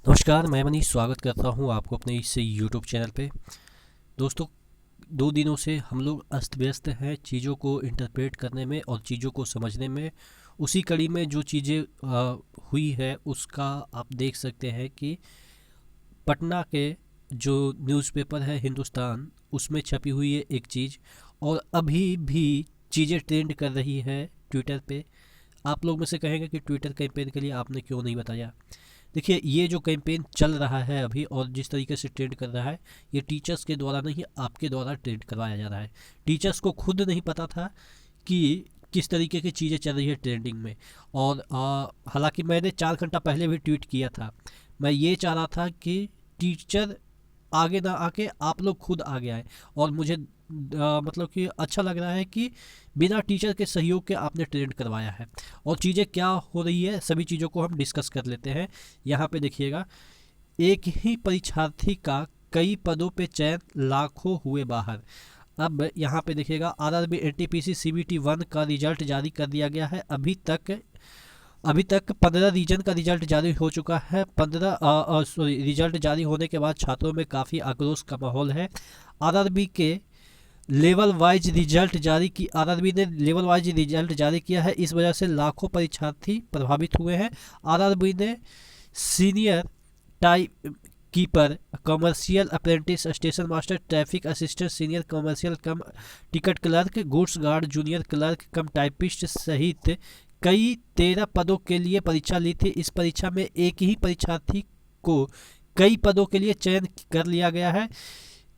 नमस्कार, मैं मनीष स्वागत करता हूं आपको अपने इस यूट्यूब चैनल पे। दोस्तों, 2 दिनों से हम लोग अस्त व्यस्त हैं चीज़ों को इंटरप्रेट करने में और चीज़ों को समझने में। उसी कड़ी में जो चीज़ें हुई है उसका आप देख सकते हैं कि पटना के जो न्यूज़पेपर है हिंदुस्तान, उसमें छपी हुई है एक चीज़ और अभी भी चीज़ें ट्रेंड कर रही है ट्विटर पे। आप लोग में से कहेंगे कि ट्विटर कैंपेन के लिए आपने क्यों नहीं बताया। देखिए, ये जो कैंपेन चल रहा है अभी और जिस तरीके से ट्रेंड कर रहा है, ये टीचर्स के द्वारा नहीं, आपके द्वारा ट्रेंड करवाया जा रहा है। टीचर्स को खुद नहीं पता था कि किस तरीके की चीज़ें चल रही है ट्रेंडिंग में। और हालांकि मैंने 4 घंटा पहले भी ट्वीट किया था। मैं ये चाह रहा था कि टीचर आगे ना आके आप लोग खुद आगे आए। और मुझे मतलब कि अच्छा लग रहा है कि बिना टीचर के सहयोग के आपने ट्रेंड करवाया है। और चीज़ें क्या हो रही है, सभी चीज़ों को हम डिस्कस कर लेते हैं। यहाँ पे देखिएगा, एक ही परीक्षार्थी का कई पदों पे चयन, लाखों हुए बाहर। अब यहाँ पे देखिएगा, आरआरबी एनटीपीसी सीबीटी 1 का रिजल्ट जारी कर दिया गया है। अभी तक 15 रीजन का रिजल्ट जारी हो चुका है। 15 रिजल्ट जारी होने के बाद छात्रों में काफ़ी आक्रोश का माहौल है। आरआरबी के लेवल वाइज रिजल्ट जारी की आरआरबी ने लेवल वाइज रिजल्ट जारी किया है। इस वजह से लाखों परीक्षार्थी प्रभावित हुए हैं। आरआरबी ने senior type keeper, commercial apprentice, station master, traffic assistant, senior commercial कम ticket clerk, goods guard, junior clerk कम टाइपिस्ट सहित कई 13 पदों के लिए परीक्षा ली थी। इस परीक्षा में एक ही परीक्षार्थी को कई पदों के लिए चयन कर लिया गया है।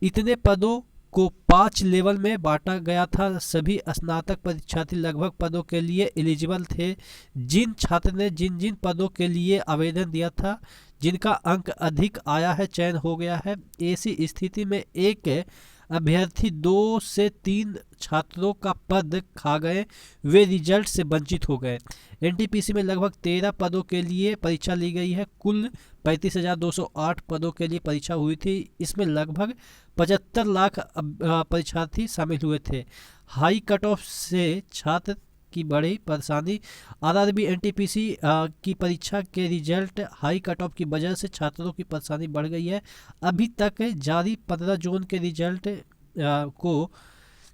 इतने पदों को 5 लेवल में बांटा गया था। सभी स्नातक परीक्षार्थी लगभग पदों के लिए एलिजिबल थे। जिन छात्र ने जिन जिन पदों के लिए आवेदन दिया था, जिनका अंक अधिक आया है, चयन हो गया है। ऐसी स्थिति में एक अभ्यर्थी 2 से 3 छात्रों का पद खा गए, वे रिजल्ट से वंचित हो गए। एनटीपीसी में लगभग 13 पदों के लिए परीक्षा ली गई है। कुल 35,208 पदों के लिए परीक्षा हुई थी। इसमें लगभग 75 लाख परीक्षार्थी शामिल हुए थे। हाई कट ऑफ से छात्र की बड़ी परेशानी। आरआरबी एनटीपीसी की परीक्षा के रिजल्ट हाई कट ऑफ की वजह से छात्रों की परेशानी बढ़ गई है। अभी तक जारी 15 जोन के रिजल्ट को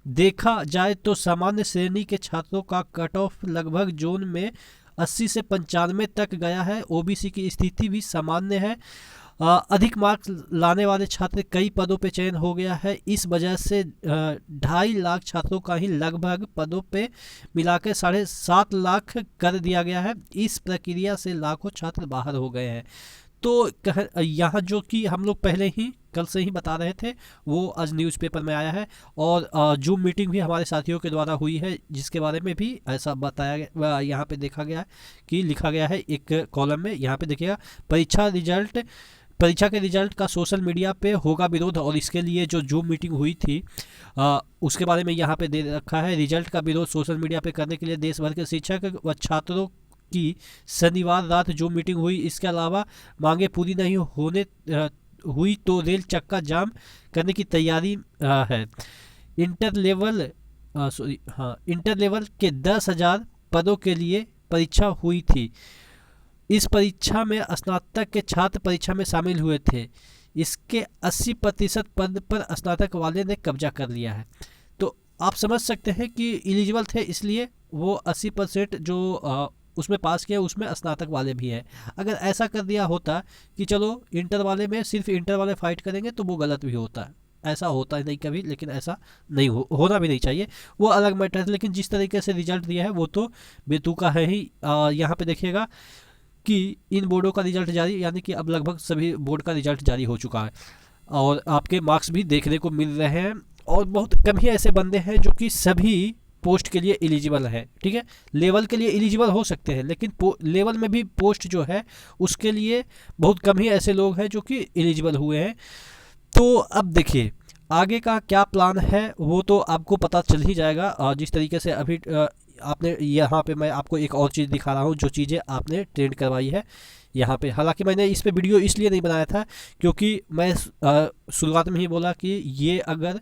देखा जाए तो सामान्य श्रेणी के छात्रों का कट ऑफ लगभग जोन में 80 से 95 तक गया है। ओबीसी की स्थिति भी सामान्य है। अधिक मार्क्स लाने वाले छात्र कई पदों पे चयन हो गया है। इस वजह से 2.5 लाख छात्रों का ही लगभग पदों पे मिलाकर 7.5 लाख कर दिया गया है। इस प्रक्रिया से लाखों छात्र बाहर हो गए हैं। तो यहाँ जो कि हम लोग पहले ही कल से ही बता रहे थे, वो आज न्यूज़पेपर में आया है। और जूम मीटिंग भी हमारे साथियों के द्वारा हुई है, जिसके बारे में भी ऐसा बताया गया, यहाँ पे देखा गया है कि लिखा गया है एक कॉलम में। यहाँ पे देखिएगा, परीक्षा के रिजल्ट का सोशल मीडिया पे होगा विरोध। और इसके लिए जो जूम मीटिंग हुई थी उसके बारे में यहाँ पे दे रखा है। रिजल्ट का विरोध सोशल मीडिया पे करने के लिए देश भर के शिक्षक व छात्रों की शनिवार रात जूम मीटिंग हुई। इसके अलावा मांगे पूरी नहीं हुई तो रेल चक्का जाम करने की तैयारी है। इंटर लेवल के 10,000 पदों के लिए परीक्षा हुई थी। इस परीक्षा में स्नातक के छात्र परीक्षा में शामिल हुए थे। इसके 80% पद पर स्नातक वाले ने कब्जा कर लिया है। तो आप समझ सकते हैं कि एलिजिबल थे, इसलिए वो 80% जो उसमें पास किया, उसमें स्नातक वाले भी हैं। अगर ऐसा कर दिया होता कि चलो इंटर वाले में सिर्फ इंटर वाले फाइट करेंगे, तो वो गलत भी होता। ऐसा होता ही नहीं कभी, लेकिन ऐसा नहीं होना भी नहीं चाहिए, वो अलग मैटर है। लेकिन जिस तरीके से रिजल्ट दिया है वो तो बेतुका है ही। यहाँ पे देखिएगा कि इन बोर्डों का रिजल्ट जारी, यानी कि अब लगभग सभी बोर्ड का रिजल्ट जारी हो चुका है और आपके मार्क्स भी देखने को मिल रहे हैं। और बहुत कम ही ऐसे बंदे हैं जो कि सभी पोस्ट के लिए एलिजिबल है। ठीक है, लेवल के लिए एलिजिबल हो सकते हैं, लेकिन लेवल में भी पोस्ट जो है उसके लिए बहुत कम ही ऐसे लोग हैं जो कि एलिजिबल हुए हैं। तो अब देखिए आगे का क्या प्लान है, वो तो आपको पता चल ही जाएगा। जिस तरीके से अभी आपने यहाँ पे, मैं आपको एक और चीज़ दिखा रहा हूँ जो चीज़ें आपने ट्रेंड करवाई है यहाँ पे। हालांकि मैंने इस पे वीडियो इसलिए नहीं बनाया था क्योंकि मैं शुरुआत में ही बोला कि ये अगर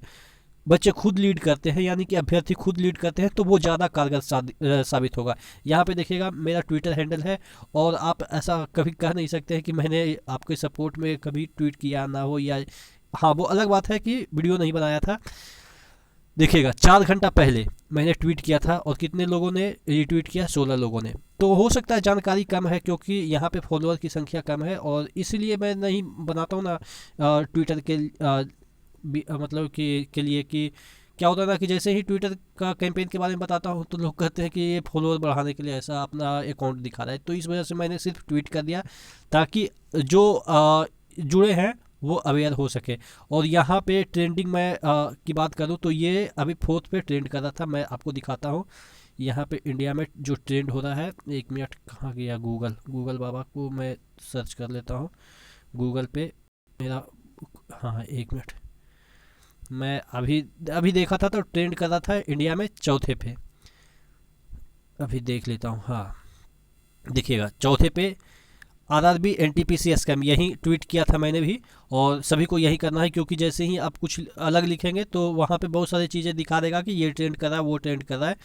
बच्चे खुद लीड करते हैं, यानी कि अभ्यर्थी खुद लीड करते हैं, तो वो ज़्यादा कारगर साबित होगा। यहाँ पे देखिएगा मेरा ट्विटर हैंडल है, और आप ऐसा कभी कह नहीं सकते हैं कि मैंने आपके सपोर्ट में कभी ट्वीट किया ना हो, या हाँ वो अलग बात है कि वीडियो नहीं बनाया था। देखिएगा 4 घंटा पहले मैंने ट्वीट किया था, और कितने लोगों ने रीट्वीट किया? 16 लोगों ने। तो हो सकता है जानकारी कम है, क्योंकि यहाँ पे फॉलोअर की संख्या कम है, और इसलिए मैं नहीं बनाता हूँ ना ट्विटर के मतलब कि के लिए कि क्या होता है ना कि जैसे ही ट्विटर का कैंपेन के बारे में बताता हूँ तो लोग कहते हैं कि ये फॉलोअर बढ़ाने के लिए ऐसा अपना अकाउंट दिखा रहा है। तो इस वजह से मैंने सिर्फ ट्वीट कर दिया, ताकि जो जुड़े हैं वो अवेयर हो सके। और यहाँ पे ट्रेंडिंग में की बात करूँ तो ये अभी 4th पे ट्रेंड कर रहा था। मैं आपको दिखाता हूँ यहाँ पे इंडिया में जो ट्रेंड हो रहा है। 1 मिनट, कहाँ गया गूगल बाबा को मैं सर्च कर लेता हूँ गूगल पे मेरा। हाँ 1 मिनट, मैं अभी देखा था तो ट्रेंड कर रहा था इंडिया में 4थे पे। अभी देख लेता हूँ। हाँ देखिएगा 4थे पे आरआरबी एनटीपीसी स्कैम, यही ट्वीट किया था मैंने भी, और सभी को यही करना है, क्योंकि जैसे ही आप कुछ अलग लिखेंगे तो वहाँ पे बहुत सारी चीज़ें दिखा देगा कि ये ट्रेंड कर रहा है, वो ट्रेंड कर रहा है।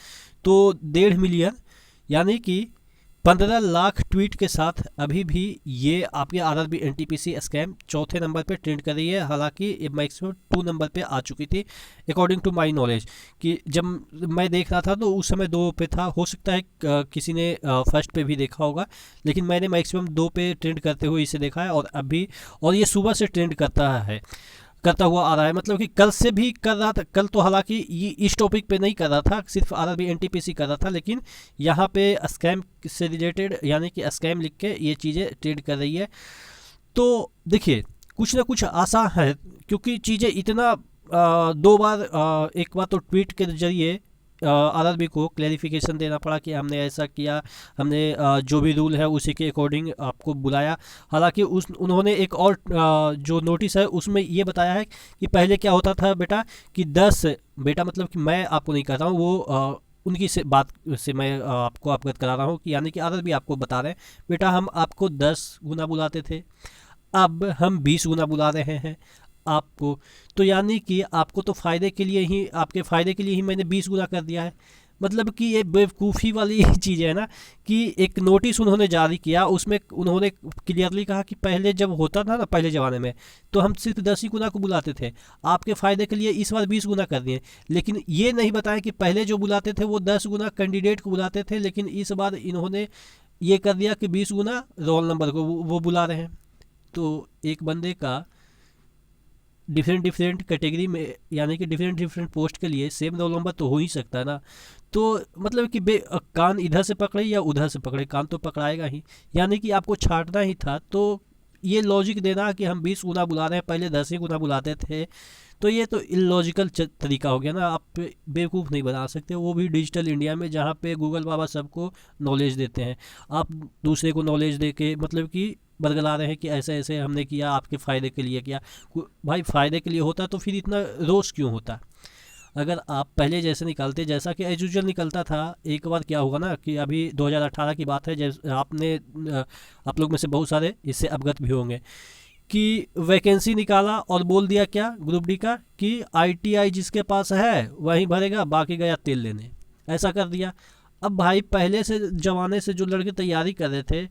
तो 1.5 मिलियन यानी कि 15 लाख ट्वीट के साथ अभी भी ये आपके आरआरबी एनटीपीसी स्कैम 4थे नंबर पे ट्रेंड कर रही है। हालांकि ये मैक्सिमम 2 नंबर पे आ चुकी थी अकॉर्डिंग टू माई नॉलेज, कि जब मैं देख रहा था तो उस समय 2 पे था। हो सकता है किसी ने फर्स्ट पे भी देखा होगा, लेकिन मैंने मैक्सिमम 2 पे ट्रेंड करते हुए इसे देखा है। और ये सुबह से ट्रेंड करता हुआ आ रहा है, मतलब कि कल से भी कर रहा था। कल तो हालांकि ये इस टॉपिक पे नहीं कर रहा था, सिर्फ आरआरबी एनटीपीसी कर रहा था, लेकिन यहाँ पे स्कैम से रिलेटेड यानी कि स्कैम लिख के ये चीज़ें ट्रेड कर रही है। तो देखिए कुछ ना कुछ आशा है, क्योंकि चीज़ें इतना 2 बार एक बार तो ट्वीट के जरिए आरआरबी को क्लैरिफिकेशन देना पड़ा कि हमने ऐसा किया, हमने जो भी रूल है उसी के अकॉर्डिंग आपको बुलाया। हालांकि उन्होंने एक और जो नोटिस है उसमें ये बताया है कि पहले क्या होता था बेटा, कि 10 बेटा मतलब कि मैं आपको नहीं कहता हूँ, वो उनकी बात से मैं आपको अवगत करा रहा हूँ कि यानी कि आरआरबी आपको बता रहे हैं बेटा हम आपको 10 गुना बुलाते थे, अब हम 20 गुना बुला रहे हैं आपको। तो यानी कि आपको तो फ़ायदे के लिए ही, आपके फ़ायदे के लिए ही मैंने 20 गुना कर दिया है। मतलब कि ये बेवकूफ़ी वाली चीज़ है ना, कि एक नोटिस उन्होंने जारी किया, उसमें उन्होंने क्लियरली कहा कि पहले जब होता था ना, पहले ज़माने में तो हम सिर्फ 10 ही गुना को बुलाते थे, आपके फ़ायदे के लिए इस बार 20 गुना कर दिए। लेकिन ये नहीं बताया कि पहले जो बुलाते थे वो 10 गुना कैंडिडेट को बुलाते थे, लेकिन इस बार इन्होंने ये कर दिया कि 20 गुना रोल नंबर को वो बुला रहे हैं। तो एक बंदे का डिफरेंट कैटेगरी में यानी कि डिफरेंट पोस्ट के लिए सेम रोल नंबर तो हो ही सकता है ना। तो मतलब कि कान इधर से पकड़े या उधर से पकड़े, कान तो पकड़ाएगा ही, यानी कि आपको छांटना ही था। तो ये लॉजिक देना कि हम 20 गुना बुला रहे हैं, पहले 10 ही गुना बुलाते थे, तो ये तो इलॉजिकल तरीका हो गया ना। आप बेवकूफ़ नहीं बना सकते, वो भी डिजिटल इंडिया में जहाँ पे गूगल बाबा सबको नॉलेज देते हैं। आप दूसरे को नॉलेज दे के मतलब कि बरगला रहे हैं कि ऐसे ऐसे हमने किया, आपके फ़ायदे के लिए किया। भाई फ़ायदे के लिए होता तो फिर इतना रोष क्यों होता? अगर आप पहले जैसे निकालते, जैसा कि एज यूजुअल निकलता था। एक बार क्या होगा ना कि अभी 2018 की बात है, जैसे आप लोग में से बहुत सारे इससे अवगत भी होंगे कि वैकेंसी निकाला और बोल दिया क्या ग्रुप डी का कि आईटीआई जिसके पास है वहीं भरेगा, बाकी गया तेल लेने, ऐसा कर दिया। अब भाई पहले से ज़माने से जो लड़के तैयारी कर रहे थे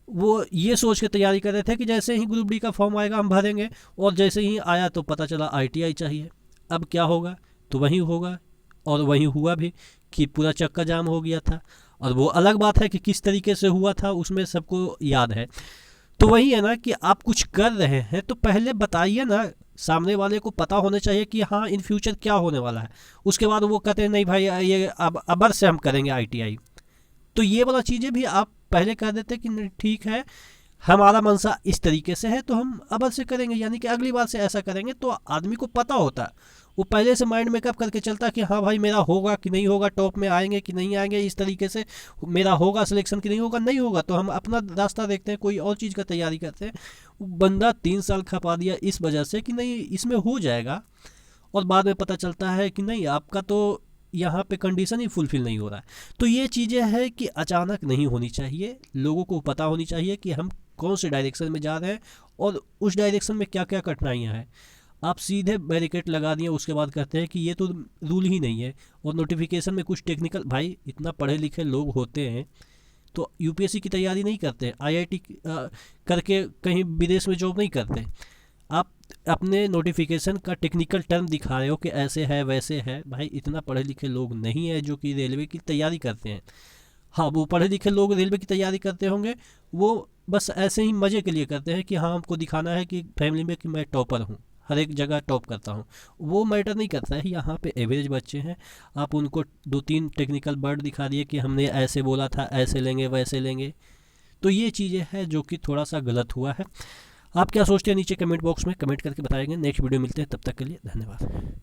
वो ये सोच के तैयारी कर रहे थे कि जैसे ही ग्रुप डी का फॉर्म आएगा हम भरेंगे, और जैसे ही आया तो पता चला आईटीआई चाहिए। अब क्या होगा? तो वही होगा, और वही हुआ भी कि पूरा चक्का जाम हो गया था। और वो अलग बात है कि किस तरीके से हुआ था, उसमें सबको याद है। तो वही है ना कि आप कुछ कर रहे हैं तो पहले बताइए ना, सामने वाले को पता होना चाहिए कि हाँ इन फ्यूचर क्या होने वाला है। उसके बाद वो कहते हैं नहीं भाई ये अब अबर से हम करेंगे आईटीआई। तो ये वाला चीज़ें भी आप पहले कह देते कि ठीक है हमारा मनसा इस तरीके से है तो हम अबर से करेंगे, यानी कि अगली बार से ऐसा करेंगे। तो आदमी को पता होता है, वो पहले से माइंड मेकअप करके चलता कि हाँ भाई मेरा होगा कि नहीं होगा, टॉप में आएंगे कि नहीं आएंगे, इस तरीके से मेरा होगा सिलेक्शन कि नहीं होगा। नहीं होगा तो हम अपना रास्ता देखते हैं, कोई और चीज़ का तैयारी करते हैं। बंदा 3 साल खपा दिया इस वजह से कि नहीं इसमें हो जाएगा, और बाद में पता चलता है कि नहीं आपका तो यहाँ पे कंडीशन ही फुलफिल नहीं हो रहा है। तो ये चीज़ें हैं कि अचानक नहीं होनी चाहिए, लोगों को पता होनी चाहिए कि हम कौन से डायरेक्शन में जा रहे हैं और उस डायरेक्शन में क्या क्या कठिनाइयाँ हैं। आप सीधे बैरिकेड लगा दिए, उसके बाद कहते हैं कि ये तो रूल ही नहीं है। और नोटिफिकेशन में कुछ टेक्निकल, भाई इतना पढ़े लिखे लोग होते हैं तो यूपीएससी की तैयारी नहीं करते, आईआईटी करके कहीं विदेश में जॉब नहीं करते। आप अपने नोटिफिकेशन का टेक्निकल टर्म दिखा रहे हो कि ऐसे है वैसे है। भाई इतना पढ़े लिखे लोग नहीं है जो कि रेलवे की तैयारी करते हैं। हाँ, वो पढ़े लिखे लोग रेलवे की तैयारी करते होंगे, वो बस ऐसे ही मज़े के लिए करते हैं कि हाँ हमको दिखाना है कि फैमिली में कि मैं टॉपर हूँ, हर एक जगह टॉप करता हूँ। वो मैटर नहीं करता है। यहाँ पे एवरेज बच्चे हैं, आप उनको दो तीन टेक्निकल वर्ड दिखा दिए कि हमने ऐसे बोला था, ऐसे लेंगे वैसे लेंगे। तो ये चीज़ें हैं जो कि थोड़ा सा गलत हुआ है। आप क्या सोचते हैं नीचे कमेंट बॉक्स में कमेंट करके बताएंगे। नेक्स्ट वीडियो मिलते हैं, तब तक के लिए धन्यवाद।